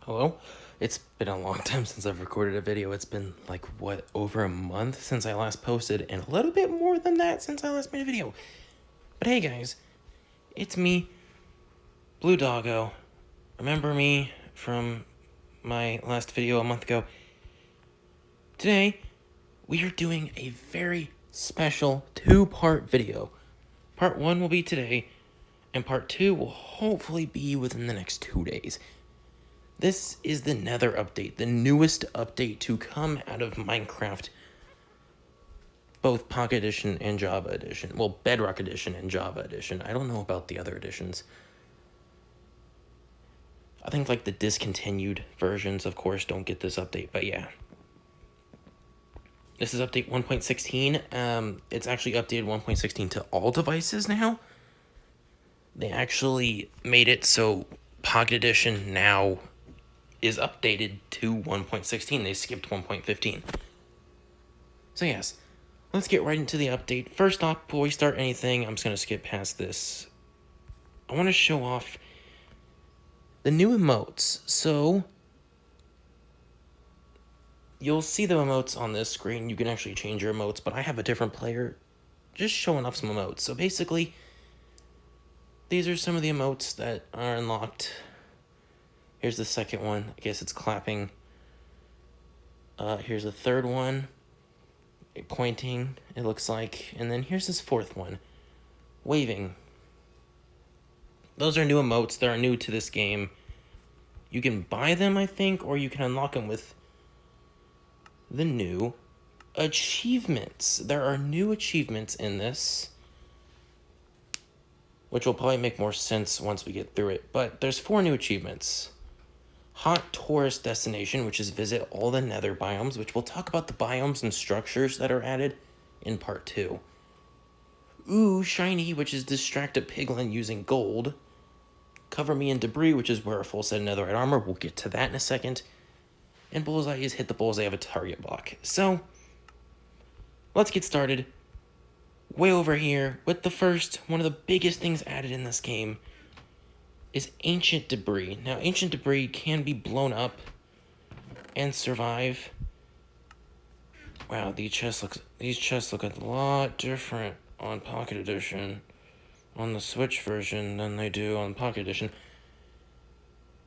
Hello? It's been a long time since I've recorded a video. It's been like, what, over a month since I last posted, and a little bit more than that since I last made a video. But hey guys, it's me, Blue Doggo. Remember me from my last video a month ago? Today, we are doing a very special two-part video. Part 1 will be today, and part 2 will hopefully be within the next 2 days. This is the Nether update, the newest update to come out of Minecraft, both Pocket Edition and Java Edition. Well, Bedrock Edition and Java Edition. I don't know about the other editions. I think like the discontinued versions, of course, don't get this update, but yeah. This is update 1.16. It's actually updated 1.16 to all devices now. They actually made it so Pocket Edition now is updated to 1.16. They skipped 1.15. So yes, let's get right into the update. First off, before we start anything, I'm just going to skip past this. I want to show off the new emotes. So, you'll see the emotes on this screen. You can actually change your emotes, but I have a different player just showing off some emotes. So basically, these are some of the emotes that are unlocked. Here's the second one. I guess it's clapping. Here's the third one. Pointing, it looks like. And then here's this fourth one. Waving. Those are new emotes. They're new to this game. You can buy them, I think, or you can unlock them with the new achievements. There are new achievements in this, which will probably make more sense once we get through it. But there's 4 new achievements. Hot Tourist Destination, which is visit all the Nether biomes, which we'll talk about the biomes and structures that are added in part 2. Ooh, Shiny, which is distract a piglin using gold. Cover me in debris, which is wear a full set of netherite armor. We'll get to that in a second. And bullseye is hit the bullseye of a target block. So, let's get started. Way over here with the first, one of the biggest things added in this game is ancient debris. Now, ancient debris can be blown up and survive. Wow, these chests look a lot different on Pocket Edition, on the Switch version, than they do on Pocket Edition.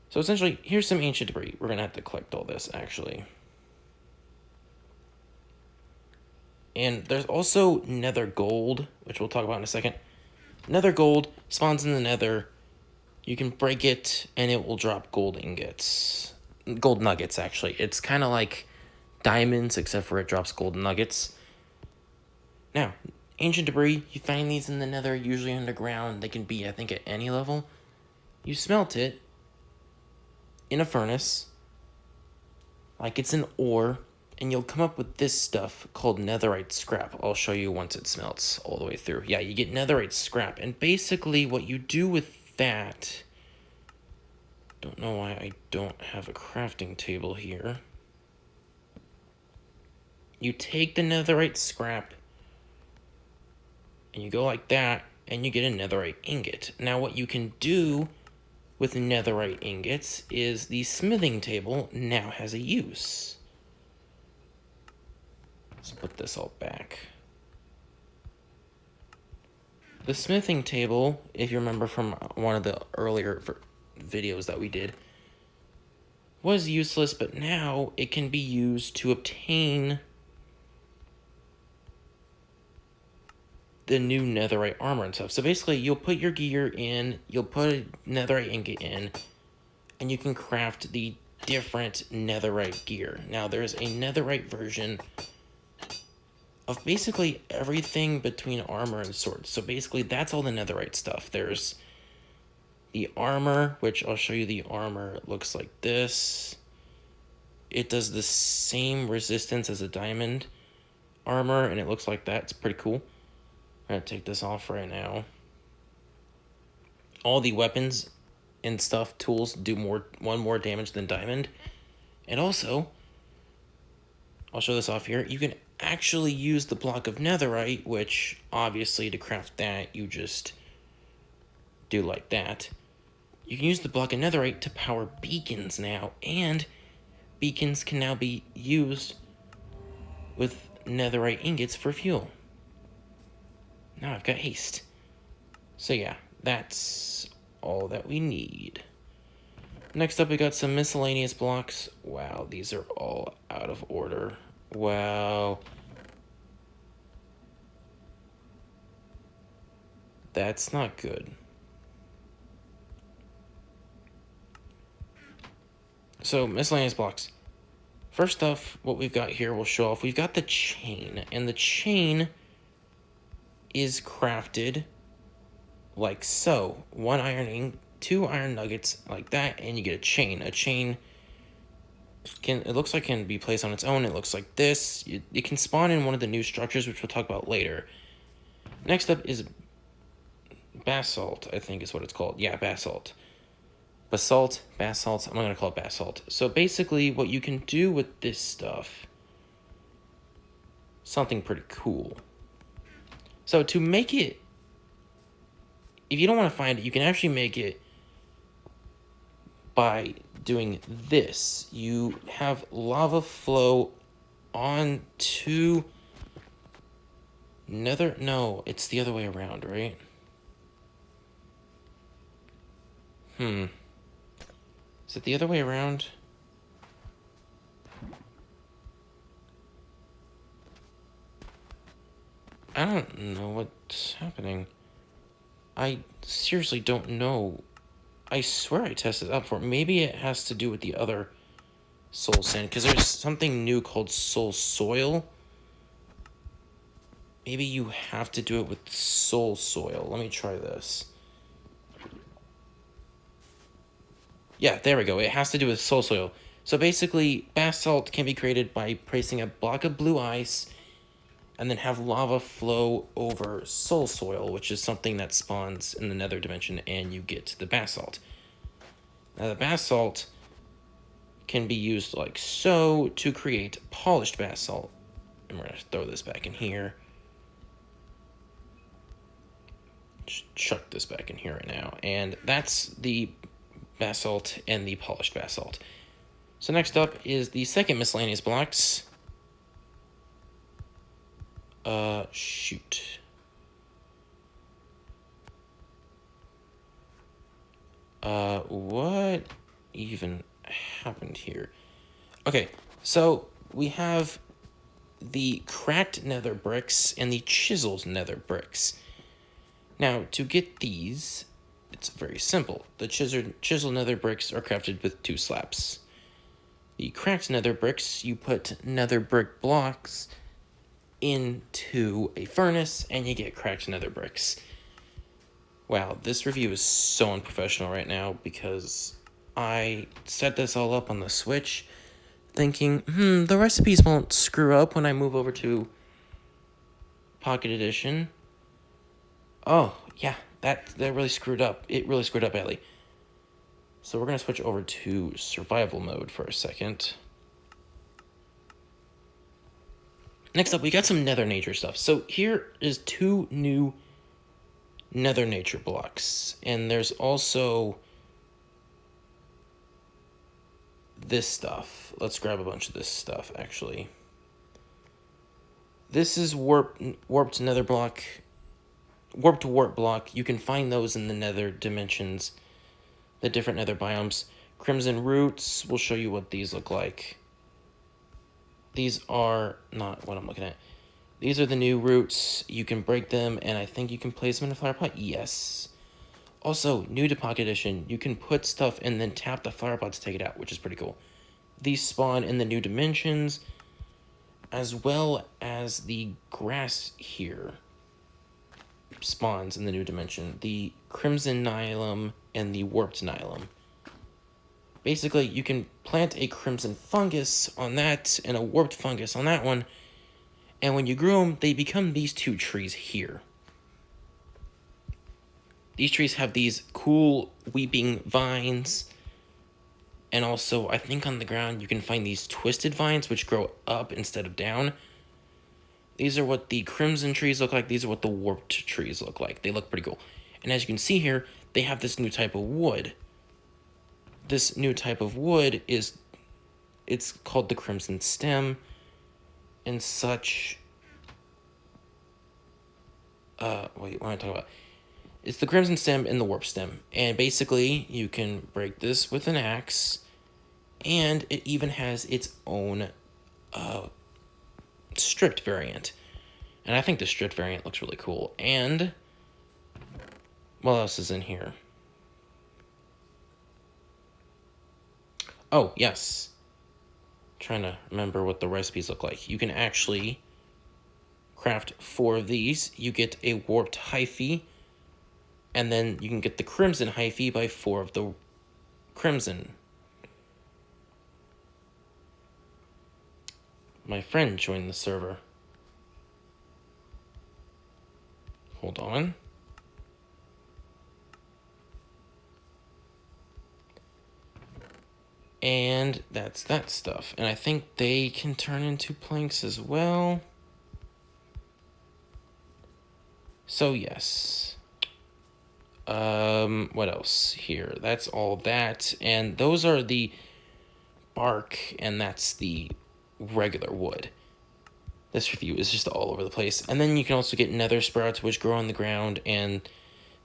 So essentially, here's some ancient debris. We're gonna have to collect all this, actually. And there's also Nether gold, which we'll talk about in a second. Nether gold spawns in the Nether. You can break it, and it will drop gold ingots. Gold nuggets, actually. It's kind of like diamonds, except for it drops gold nuggets. Now, ancient debris, you find these in the Nether, usually underground. They can be, I think, at any level. You smelt it in a furnace, like it's an ore, and you'll come up with this stuff called netherite scrap. I'll show you once it smelts all the way through. Yeah, you get netherite scrap, and basically what you do with that, don't know why I don't have a crafting table here. You take the netherite scrap and you go like that and you get a netherite ingot. Now what you can do with netherite ingots is the smithing table now has a use. Let's put this all back. The smithing table, if you remember from one of the earlier videos that we did, was useless, but now it can be used to obtain the new netherite armor and stuff. So basically, you'll put your gear in, you'll put a netherite ingot in, and you can craft the different netherite gear. Now, there's a netherite version of basically everything between armor and swords. So basically, that's all the netherite stuff. There's the armor, which I'll show you the armor. It looks like this. It does the same resistance as a diamond armor, and it looks like that. It's pretty cool. I'm going to take this off right now. All the weapons and stuff, tools, do one more damage than diamond. And also, I'll show this off here. You can actually use the block of netherite, which obviously to craft that, you just do like that. you can use the block of netherite to power beacons now, and beacons can now be used with netherite ingots for fuel. Now I've got haste. So yeah, that's all that we need. Next up, we got some miscellaneous blocks. Wow, these are all out of order. Wow. That's not good. So, miscellaneous blocks. First off, what we've got here will show off. We've got the chain, and the chain is crafted like so. 1 iron ink, 2 iron nuggets like that, and you get a chain. A chain it looks like can be placed on its own. It looks like this. It can spawn in one of the new structures, which we'll talk about later. Next up is basalt, I think is what it's called. Yeah, basalt. Basalt, basalt, I'm not going to call it basalt. So basically what you can do with this stuff, something pretty cool. So to make it, if you don't want to find it, you can actually make it by doing this. You have lava flow onto nether, no, it's the other way around, right? Is it the other way around? I don't know what's happening. I seriously don't know. I swear I tested it up for it. Maybe it has to do with the other soul sand, because there's something new called soul soil. Maybe you have to do it with soul soil. Let me try this. Yeah, there we go. It has to do with soul soil. So basically, basalt can be created by placing a block of blue ice and then have lava flow over soul soil, which is something that spawns in the nether dimension, and you get the basalt. Now, the basalt can be used like so to create polished basalt. And we're going to throw this back in here. Just chuck this back in here right now. And that's the basalt and the polished basalt. So next up is the second miscellaneous blocks. Shoot. What even happened here? Okay, so we have the cracked nether bricks and the chiseled nether bricks. Now, to get these, it's very simple. The chiseled nether bricks are crafted with 2 slabs. The cracked nether bricks, you put nether brick blocks into a furnace, and you get cracked nether bricks. Wow, this review is so unprofessional right now because I set this all up on the Switch thinking, the recipes won't screw up when I move over to Pocket Edition. Oh, yeah, that really screwed up. It really screwed up badly. So we're going to switch over to survival mode for a second. Next up, we got some nether nature stuff. So here is 2 new nether nature blocks. And there's also this stuff. Let's grab a bunch of this stuff, actually. This is warped nether block. Warped warp block. You can find those in the nether dimensions. The different nether biomes. Crimson roots. We'll show you what these look like. These are not what I'm looking at. These are the new roots. You can break them, and I think you can place them in a flower pot. Yes. Also, new to Pocket Edition, you can put stuff and then tap the flower pot to take it out, which is pretty cool. These spawn in the new dimensions, as well as the grass here spawns in the new dimension. The Crimson Nylum and the Warped Nylum. Basically, you can plant a crimson fungus on that and a warped fungus on that one, and when you grow them, they become these 2 trees here. These trees have these cool weeping vines, and also, I think on the ground, you can find these twisted vines, which grow up instead of down. These are what the crimson trees look like. These are what the warped trees look like. They look pretty cool. And as you can see here, they have this new type of wood. this new type of wood is, it's called the crimson stem and such. Wait, what am I talking about? It's the crimson stem and the warp stem. And basically, you can break this with an axe, and it even has its own stripped variant. And I think the stripped variant looks really cool. And what else is in here? Oh, yes. Trying to remember what the recipes look like. You can actually craft 4 of these. You get a warped hyphae, and then you can get the crimson hyphae by 4 of the crimson. My friend joined the server. Hold on. And that's that stuff. And I think they can turn into planks as well. So yes. What else here? That's all that. And those are the bark, and that's the regular wood. This review is just all over the place. And then you can also get nether sprouts, which grow on the ground, and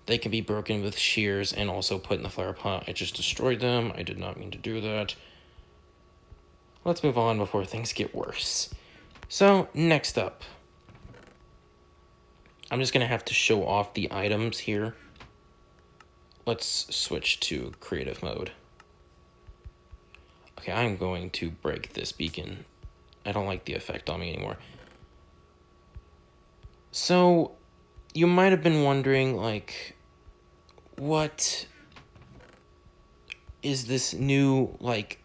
they can be broken with shears and also put in the flower pot. I just destroyed them. I did not mean to do that. Let's move on before things get worse. So, next up. I'm just going to have to show off the items here. Let's switch to creative mode. Okay, I'm going to break this beacon. I don't like the effect on me anymore. So, you might have been wondering, like, what is this new, like,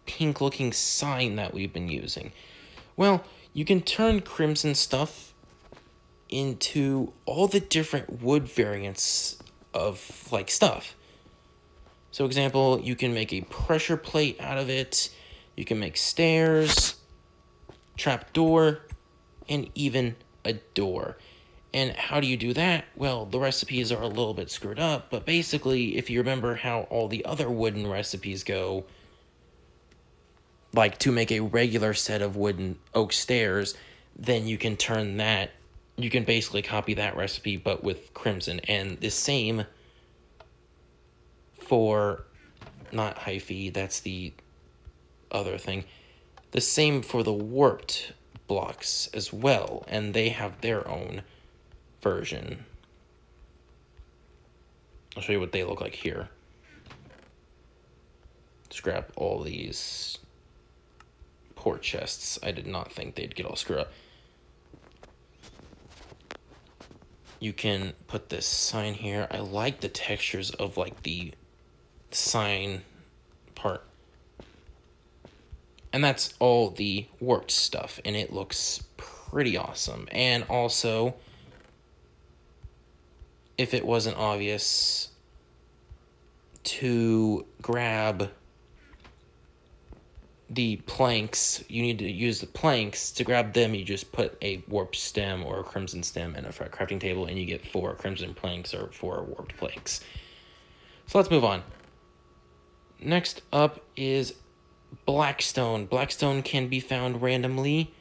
pink-looking sign that we've been using? Well, you can turn crimson stuff into all the different wood variants of, like, stuff. So, example, you can make a pressure plate out of it. You can make stairs, trapdoor, and even a door. And how do you do that? Well, the recipes are a little bit screwed up, but basically, if you remember how all the other wooden recipes go, like to make a regular set of wooden oak stairs, then you can turn that, you can basically copy that recipe, but with crimson. And the same for, not hyphae, that's the other thing. The same for the warped blocks as well, and they have their own version. I'll show you what they look like here. Scrap all these poor chests. I did not think they'd get all screwed up. You can put this sign here. I like the textures of like the sign part. And that's all the warped stuff, and it looks pretty awesome. And also, if it wasn't obvious, to grab the planks, you need to use the planks. To grab them, you just put a warped stem or a crimson stem in a crafting table, and you get 4 crimson planks or 4 warped planks. So let's move on. Next up is Blackstone. Blackstone can be found randomly.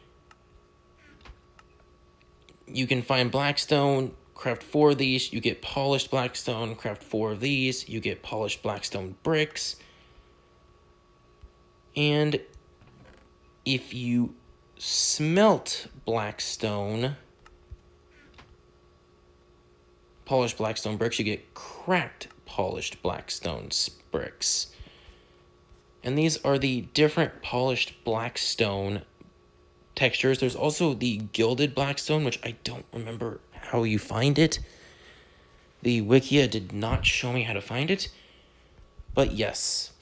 You can find Blackstone, craft 4 of these, you get polished Blackstone, craft 4 of these, you get polished Blackstone bricks. And if you smelt Blackstone, polished Blackstone bricks, you get cracked polished Blackstone bricks. And these are the different polished Blackstone textures. There's also the gilded Blackstone, which I don't remember how you find it. The Wikia did not show me how to find it. But yes,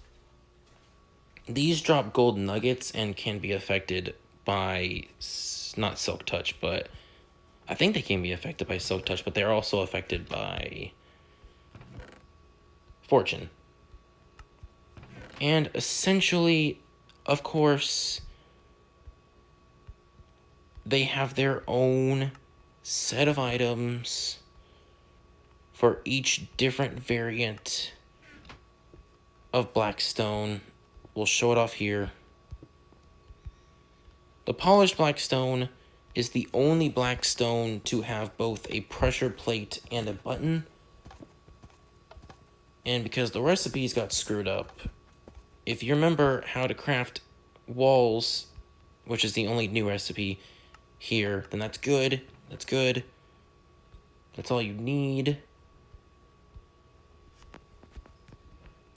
these drop gold nuggets and can be affected by, not Silk Touch, but I think they can be affected by Silk Touch, but they're also affected by Fortune. And essentially, of course, they have their own set of items for each different variant of black stone. We'll show it off here. The polished black stone is the only black stone to have both a pressure plate and a button. And because the recipes got screwed up, if you remember how to craft walls, which is the only new recipe here, then that's good. That's good. That's all you need.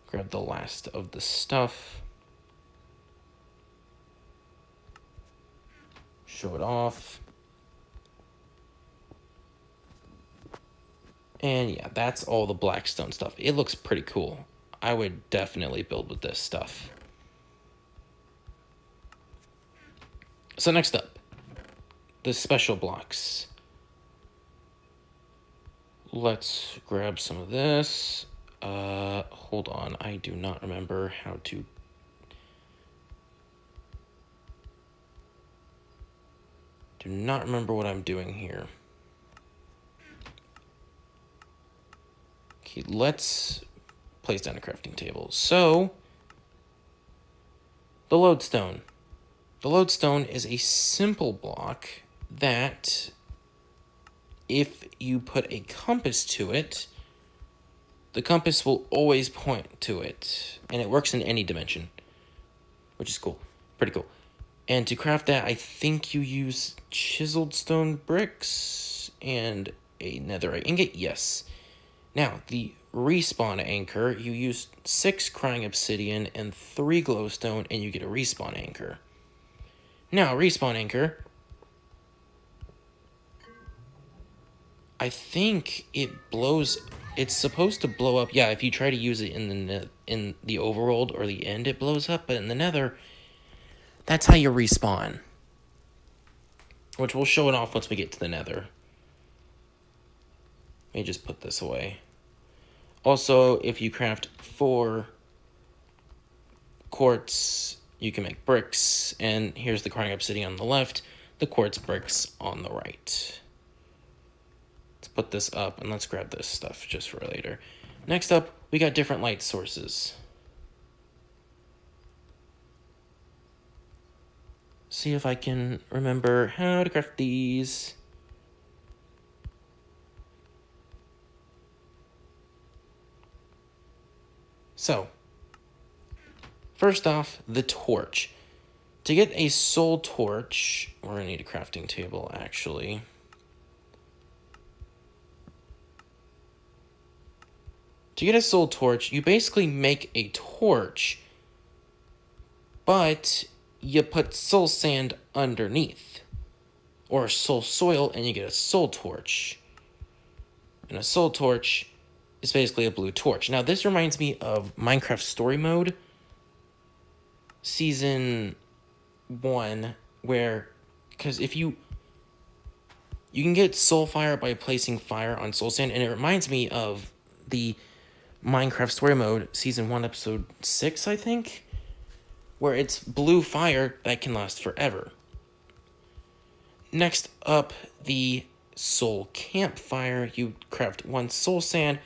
Grab the last of the stuff. Show it off. And yeah, that's all the blackstone stuff. It looks pretty cool. I would definitely build with this stuff. So next up, the special blocks. Let's grab some of this. Hold on. I do not remember how to... Do not remember what I'm doing here. Okay, let's place down a crafting table. So, the lodestone. The lodestone is a simple block that, if you put a compass to it, the compass will always point to it, and it works in any dimension, which is cool. Pretty cool. And to craft that, I think you use chiseled stone bricks and a netherite ingot. Yes. Now, the respawn anchor, you use 6 crying obsidian and 3 glowstone, and you get a respawn anchor. Now, respawn anchor, I think it blows... It's supposed to blow up. Yeah, if you try to use it in the overworld or the end, it blows up. But in the nether, that's how you respawn. Which we'll show it off once we get to the nether. Let me just put this away. Also, if you craft 4 quartz, you can make bricks. And here's the crying obsidian on the left, the quartz bricks on the right. Let's put this up, and let's grab this stuff just for later. Next up, we got different light sources. See if I can remember how to craft these. So, first off, the torch. To get a soul torch, we're going to need a crafting table, actually. To get a soul torch, you basically make a torch, but you put soul sand underneath, or soul soil, and you get a soul torch. And a soul torch is basically a blue torch. Now, this reminds me of Minecraft Story Mode, Season 1, where, because if you can get soul fire by placing fire on soul sand, and it reminds me of the Minecraft Story Mode, Season 1, Episode 6, I think, where it's blue fire that can last forever. Next up, the soul campfire. You craft 1 soul sand.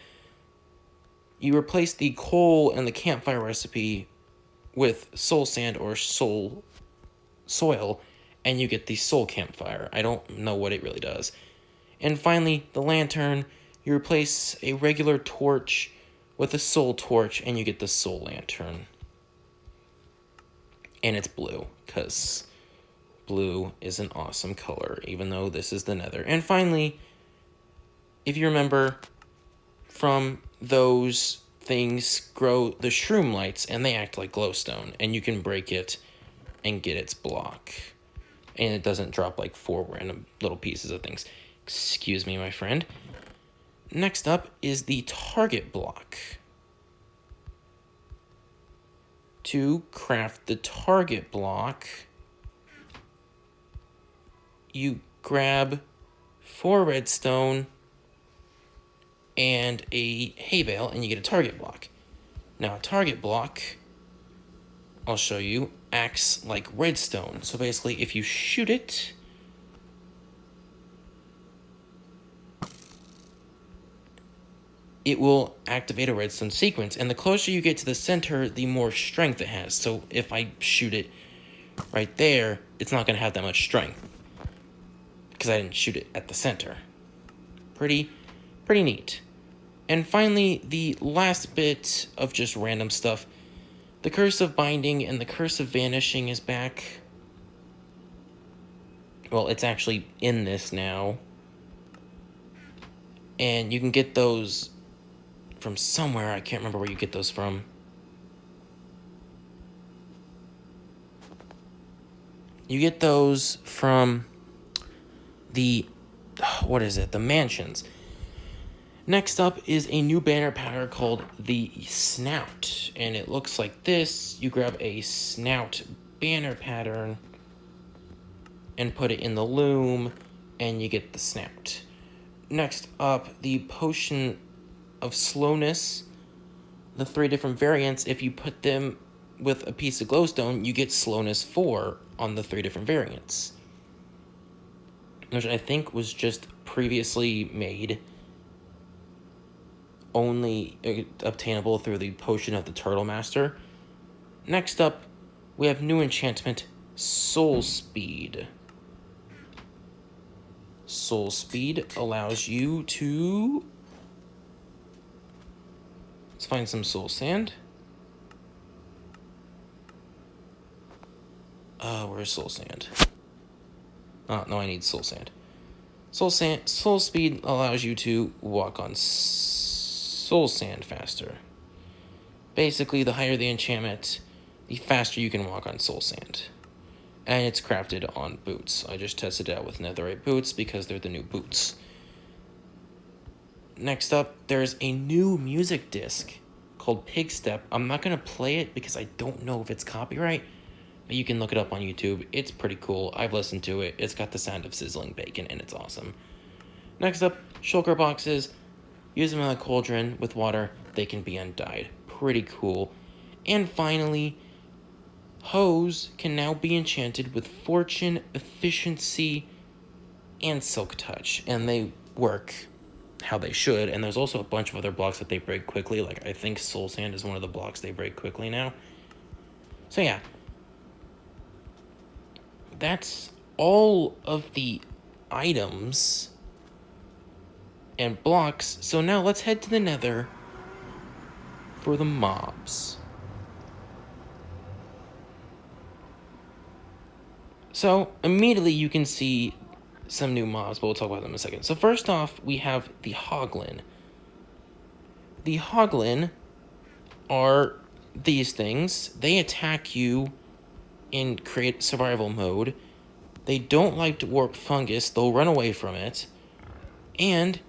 You replace the coal and the campfire recipe with soul sand or soul soil, and you get the soul campfire. I don't know what it really does. And finally, the lantern. You replace a regular torch with a soul torch, and you get the soul lantern. And it's blue, because blue is an awesome color, even though this is the nether. And finally, if you remember, from those things grow the shroom lights, and they act like glowstone, and you can break it and get its block. And it doesn't drop like 4 random little pieces of things. Excuse me, my friend. Next up is the target block. To craft the target block, you grab 4 redstone and a hay bale, and you get a target block. Now, a target block, I'll show you, acts like redstone. So basically, if you shoot it, it will activate a redstone sequence. And the closer you get to the center, the more strength it has. So if I shoot it right there, it's not going to have that much strength because I didn't shoot it at the center. Pretty neat. And finally, the last bit of just random stuff. The Curse of Binding and the Curse of Vanishing is back. Well, it's actually in this now. And you can get those from somewhere. I can't remember where you get those from. You get those from the, what is it? The mansions. Next up is a new banner pattern called the Snout. And it looks like this. You grab a Snout banner pattern and put it in the loom, and you get the Snout. Next up, the Potion of Slowness. The 3 different variants, if you put them with a piece of glowstone, you get Slowness 4 on the 3 different variants. Which I think was just previously made only obtainable through the Potion of the Turtle Master. Next up, we have new enchantment, Soul Speed. Soul Speed allows you to... Let's find some soul sand. Where's soul sand? Oh, no, I need soul sand. Soul Speed allows you to walk on soul sand faster. Basically, the higher the enchantment, the faster you can walk on soul sand. And it's crafted on boots. I just tested it out with netherite boots because they're the new boots. Next up, there's a new music disc called Pig Step. I'm not going to play it because I don't know if it's copyright, but you can look it up on YouTube. It's pretty cool. I've listened to it. It's got the sound of sizzling bacon, and it's awesome. Next up, shulker boxes. Use them in a cauldron with water. They can be undyed. Pretty cool. And finally, hose can now be enchanted with fortune, efficiency, and silk touch. And they work how they should. And there's also a bunch of other blocks that they break quickly. Like, I think soul sand is one of the blocks they break quickly now. So yeah. That's all of the items and blocks. So now let's head to the Nether for the mobs. So immediately you can see some new mobs, but we'll talk about them in a second. So first off, we have the Hoglin. The Hoglin are these things. They attack you in create survival mode. They don't like to warp fungus. They'll run away from it. And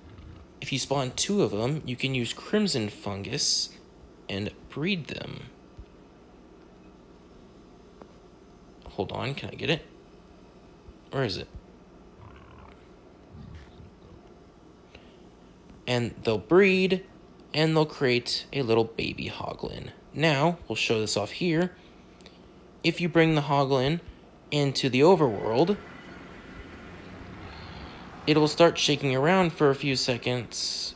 if you spawn 2 of them, you can use crimson fungus and breed them. Hold on, can I get it? Where is it? And they'll breed, and they'll create a little baby Hoglin. Now, we'll show this off here. If you bring the Hoglin into the overworld, it'll start shaking around for a few seconds,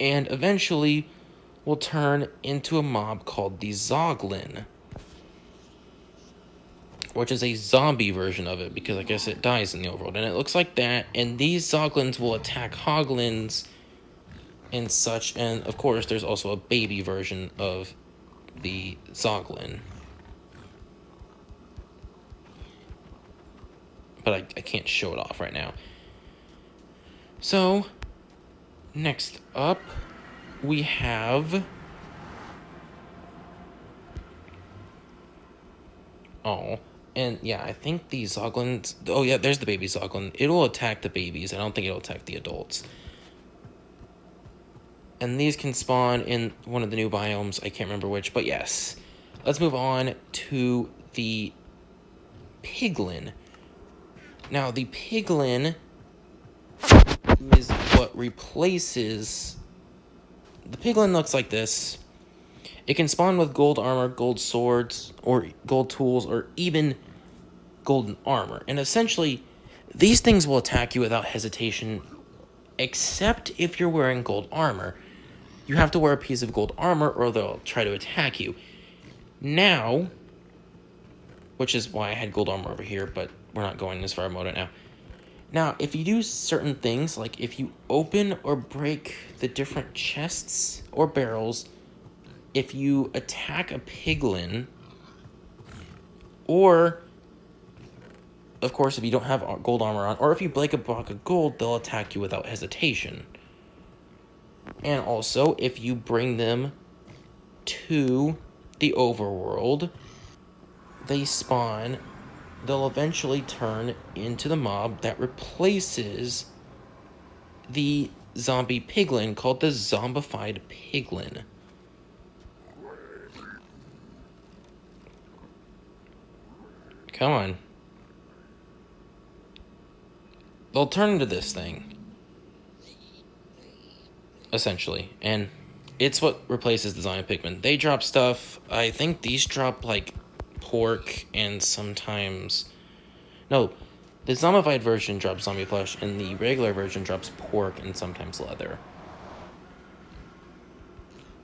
and eventually will turn into a mob called the Zoglin, which is a zombie version of it, because I guess it dies in the overworld, and it looks like that, and these Zoglins will attack Hoglins and such, and of course there's also a baby version of the Zoglin. But I can't show it off right now. So, next up, we have... Oh, and yeah, I think the Zoglins... Oh yeah, there's the baby Zoglin. It'll attack the babies. I don't think it'll attack the adults. And these can spawn in one of the new biomes. I can't remember which, but yes. Let's move on to the Piglin. Now, the Piglin is what replaces... The Piglin looks like this. It can spawn with gold armor, gold swords, or gold tools, or even golden armor. And essentially, these things will attack you without hesitation except if you're wearing gold armor. You have to wear a piece of gold armor or they'll try to attack you. Now, which is why I had gold armor over here, but we're not going this far mode it now. Now, if you do certain things, like if you open or break the different chests or barrels, if you attack a piglin, or, of course, if you don't have gold armor on, or if you break a block of gold, they'll attack you without hesitation. And also, if you bring them to the overworld, they spawn, they'll eventually turn into the mob that replaces the zombie piglin called the zombified piglin. Come on. They'll turn into this thing. Essentially. And it's what replaces the zombie pigmen. They drop stuff. I think these drop, like, pork and sometimes... No, the zombified version drops zombie flesh, and the regular version drops pork and sometimes leather.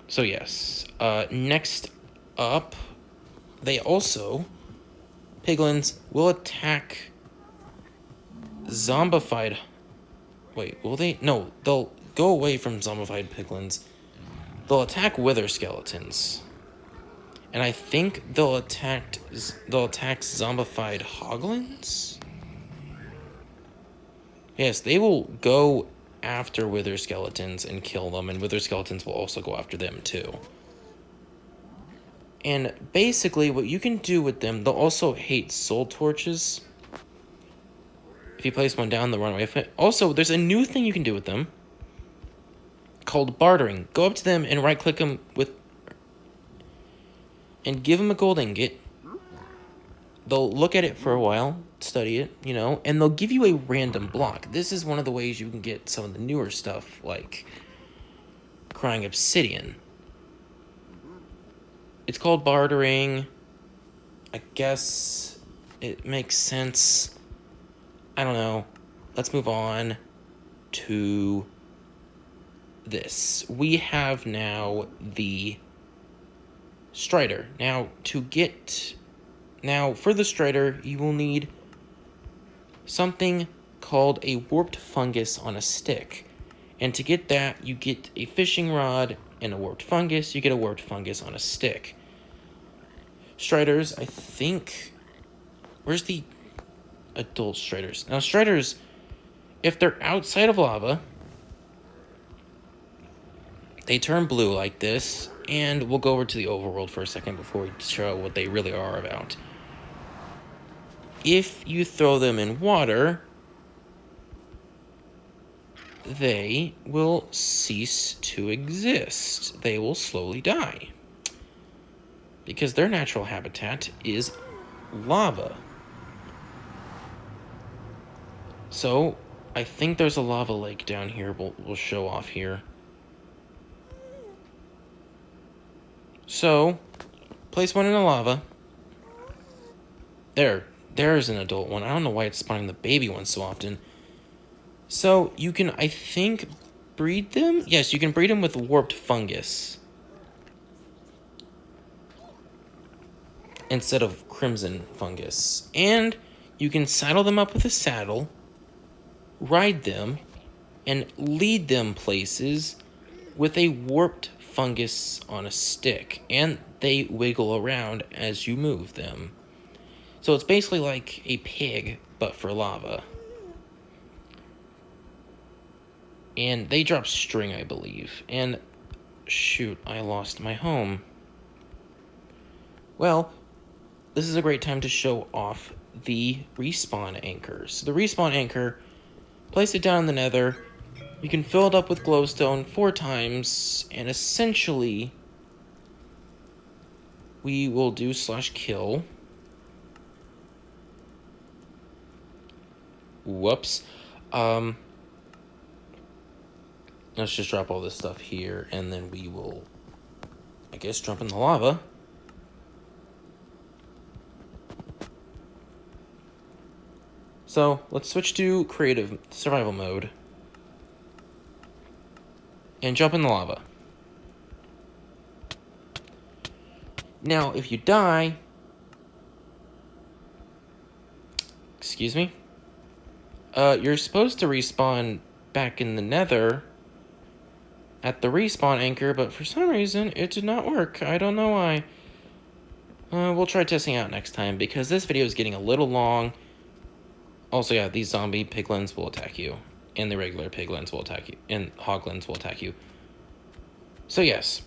So yes. Next up, they also... Piglins will attack zombified... Wait, will they? No, they'll go away from zombified piglins. They'll attack wither skeletons. And I think they'll attack zombified hoglins? Yes, they will go after wither skeletons and kill them, and wither skeletons will also go after them too. And basically, what you can do with them, they'll also hate soul torches. If you place one down, they'll run away from it. Also, there's a new thing you can do with them called bartering. Go up to them and right-click them and give them a gold ingot. They'll look at it for a while, study it, you know, and they'll give you a random block. This is one of the ways you can get some of the newer stuff, like crying obsidian. It's called bartering. I guess it makes sense. I don't know. Let's move on to this. We have now the Strider. Now, for the Strider, you will need something called a warped fungus on a stick. And to get that, you get a fishing rod and a warped fungus. You get a warped fungus on a stick. Striders, I think... Where's the adult Striders? Now, Striders, if they're outside of lava, they turn blue like this. And we'll go over to the overworld for a second before we show what they really are about. If you throw them in water, they will cease to exist. They will slowly die. Because their natural habitat is lava. So, I think there's a lava lake down here we'll show off here. So, place one in the lava. There's an adult one. I don't know why it's spawning the baby one so often. So, you can, I think, breed them? Yes, you can breed them with warped fungus instead of crimson fungus. And you can saddle them up with a saddle, ride them, and lead them places with a warped fungus on a stick. And they wiggle around as you move them. So it's basically like a pig, but for lava. And they drop string, I believe. And, shoot, I lost my home. Well, this is a great time to show off the respawn anchors. The respawn anchor, place it down in the nether. You can fill it up with glowstone 4 times, and essentially, we will do /kill. Whoops. Let's just drop all this stuff here, and then we will, I guess, jump in the lava. So, let's switch to creative survival mode. and jump in the lava. Now, if you die... Excuse me? You're supposed to respawn back in the Nether at the respawn anchor, but for some reason, it did not work. I don't know why. We'll try testing out next time, because this video is getting a little long. Also, yeah, these zombie piglins will attack you, and the regular piglins will attack you, and hoglins will attack you. So yes.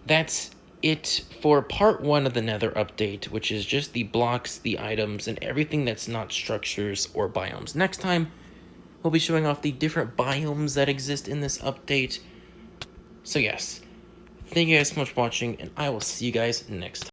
That's it for part 1 of the Nether update, which is just the blocks, the items, and everything that's not structures or biomes. Next time, we'll be showing off the different biomes that exist in this update. So yes, thank you guys so much for watching, and I will see you guys next time.